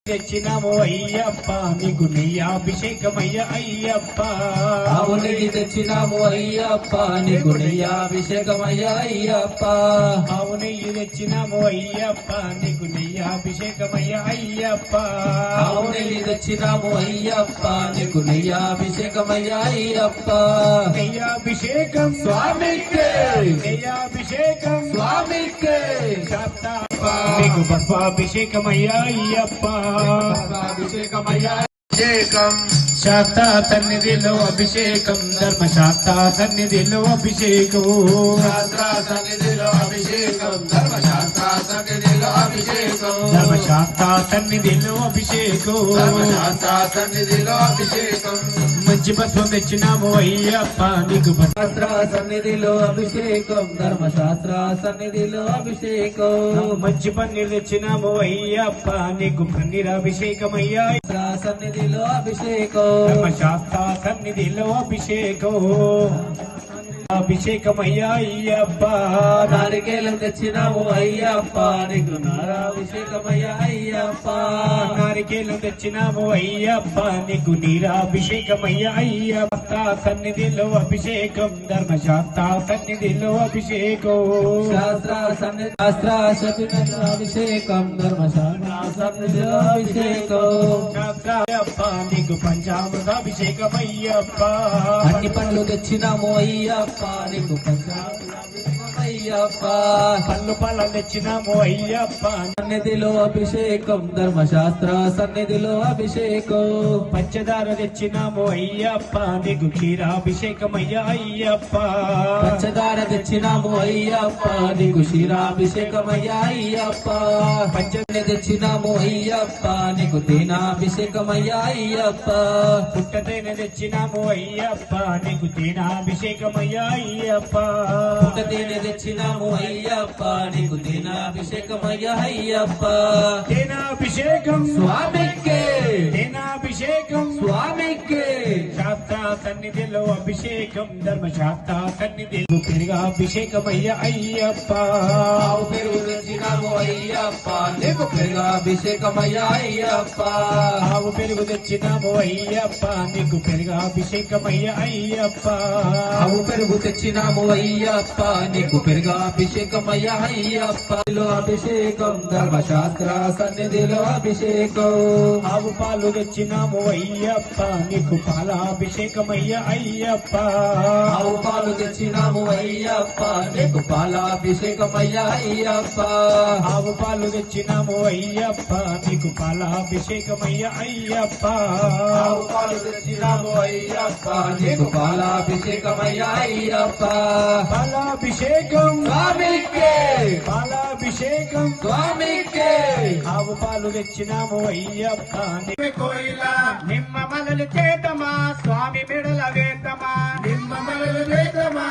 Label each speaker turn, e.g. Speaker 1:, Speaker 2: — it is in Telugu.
Speaker 1: తెచ్చినాము అయ్యప్ప నీకు నెయ్యాభిషేకమయ్య అయ్యప్ప.
Speaker 2: ఆవునికి తెచ్చినాము అయ్యప్ప నీకు నెయ్యాభిషేకమయ్య అయ్యప్ప.
Speaker 1: ఆవు నెయ్యి తెచ్చినాము అయ్యప్ప నీకు నెయ్యాభిషేకమయ్య అయ్యప్ప.
Speaker 2: ఆవు నెయ్యి తెచ్చినాము అయ్యప్ప నీకు నెయ్యాభిషేకమయ్య అయ్యప్ప.
Speaker 1: నెయ్యాభిషేకం
Speaker 2: స్వామికే,
Speaker 1: నెయ్యాభిషేకం
Speaker 2: స్వామికే.
Speaker 1: నీకు భస్మాభిషేకమయ్య అయ్యప్ప.
Speaker 2: అభిషేకమయ్య
Speaker 1: అభిషేకం శాస్త్ర సన్నిధిలో అభిషేకం, ధర్మశాస్త్ర సన్నిధిలో అభిషేకం.
Speaker 2: శాస్త్ర సన్నిధిలో అభిషేకం, ధర్మశాస్త్ర సన్నిధిలో అభిషేకం.
Speaker 1: ధర్మశాస్త్ర సన్నిధిలో అభిషేకం,
Speaker 2: ధర్మశాస్త్ర సన్నిధిలో అభిషేకం.
Speaker 1: మంచి భస్మం తెచ్చినాము అయ్యప్ప నీకు.
Speaker 2: శాస్త్ర సన్నిధిలో అభిషేకం, ధర్మశాస్త్ర సన్నిధిలో అభిషేకం.
Speaker 1: మంచి పన్నీరు తెచ్చినాము అయ్యప్ప నీకు పన్నీర్ అభిషేకమయ్యా.
Speaker 2: సన్నిధిలో అభిషేకం,
Speaker 1: ధర్మశాస్త్ర సన్నిధిలో అభిషేకం. అభిషేకమయ్యా అయ్యప్ప.
Speaker 2: నారికేలం తెచ్చినాము అయ్యప్ప నీకు నారాభిషేకమయ్యా అయ్యప్ప.
Speaker 1: నారికేలం తెచ్చినాము అయ్యప్ప నీకు నీరాభిషేకమయ్యా అయ్యప్ప. సన్నిధిలో అభిషేకం, ధర్మశాస్త్ర సన్నిధిలో అభిషేకం.
Speaker 2: శాస్త్ర సన్నిధిలో అభిషేకం, ధర్మశాస్త్ర సన్నిధిలో అభిషేకం.
Speaker 1: శాస్త్రాయప్ప నీకు పంచామృతాభిషేకమయ్యప్ప.
Speaker 2: అన్ని పనులు తెచ్చినాము అయ్యప్ప నీకు పంచామృతాభిషేకమయ్యప్ప.
Speaker 1: పళ్ళు పళ్ళ తెచ్చినాము అయ్యప్ప.
Speaker 2: సన్నిధిలో అభిషేకం, ధర్మశాస్త్ర సన్నిధిలో అభిషేకం.
Speaker 1: పంచదార తెచ్చినాము అయ్యప్ప నీకు క్షీరాభిషేకమయ్యా అయ్యప్ప.
Speaker 2: పంచదార తెచ్చినాము అయ్యప్ప నీకు క్షీరాభిషేకమయ్యా అయ్యప్ప. పంచదార తెచ్చినాము అయ్యప్ప నీకు తేనాభిషేకమయ్యా అయ్యప్ప.
Speaker 1: పుట్టతేనె తెచ్చినాము అయ్యప్ప నీకు తేనాభిషేకమయ్యా అయ్యప్ప.
Speaker 2: పుట్టతేనె తెచ్చినాము అయ్యప్ప నీకు తేనాభిషేకమయ్యా అయ్యప్ప.
Speaker 1: తేనాభిషేకం
Speaker 2: స్వామికే,
Speaker 1: తేనాభిషేకం
Speaker 2: స్వామికే.
Speaker 1: శాస్త్ర సన్నిధిలో అభిషేకం, ధర్మశాస్త్ర సన్నిధిలో పెరుగాభిషేకమయ్యా అయ్యప్ప.
Speaker 2: ఆవు పెరుగు తెచ్చినాము అయ్యప్ప నీకు పెరుగాభిషేకమయ్యా అయ్యప్ప.
Speaker 1: ఆవు పెరుగు తెచ్చినాము అయ్యప్ప నీకు పెరుగాభిషేకమయ్యా అయ్యప్ప.
Speaker 2: ఆవు పెరుగు తెచ్చినాము అయ్యప్ప నీకు పెరుగాభిషేకమయ్యా అయ్యప్ప. అభిషేకం, ధర్మశాస్త్ర సన్నిధిలో అభిషేకం.
Speaker 1: ఆవు పాలు తెచ్చినాము అయ్యప్ప నీకు పాలాభిషేకమయ్యా అయ్యప్ప.
Speaker 2: ఆవు పాలు తెచ్చినాము అయ్యప్ప నీకు పాలాభిషేకమయ్యా అయ్యప్ప.
Speaker 1: ఆవు పాలు తెచ్చినాము అయ్యప్ప నీకు పాలాభిషేకమయ్యా అయ్యప్ప.
Speaker 2: ఆవు పాలు తెచ్చినాము అయ్యప్ప నీకు పాలాభిషేకమయ్యా అయ్యప్ప.
Speaker 1: పాలాభిషేకం
Speaker 2: స్వామికే,
Speaker 1: పాలాభిషేకం
Speaker 2: స్వామికే.
Speaker 1: ఆవు పాలు తెచ్చినాము అయ్యప్ప కోయిలా. నిమ్మ మలలు చేతమా స్వామి మెడల వేతమా,
Speaker 2: నిమ్మ మలలు వేతమా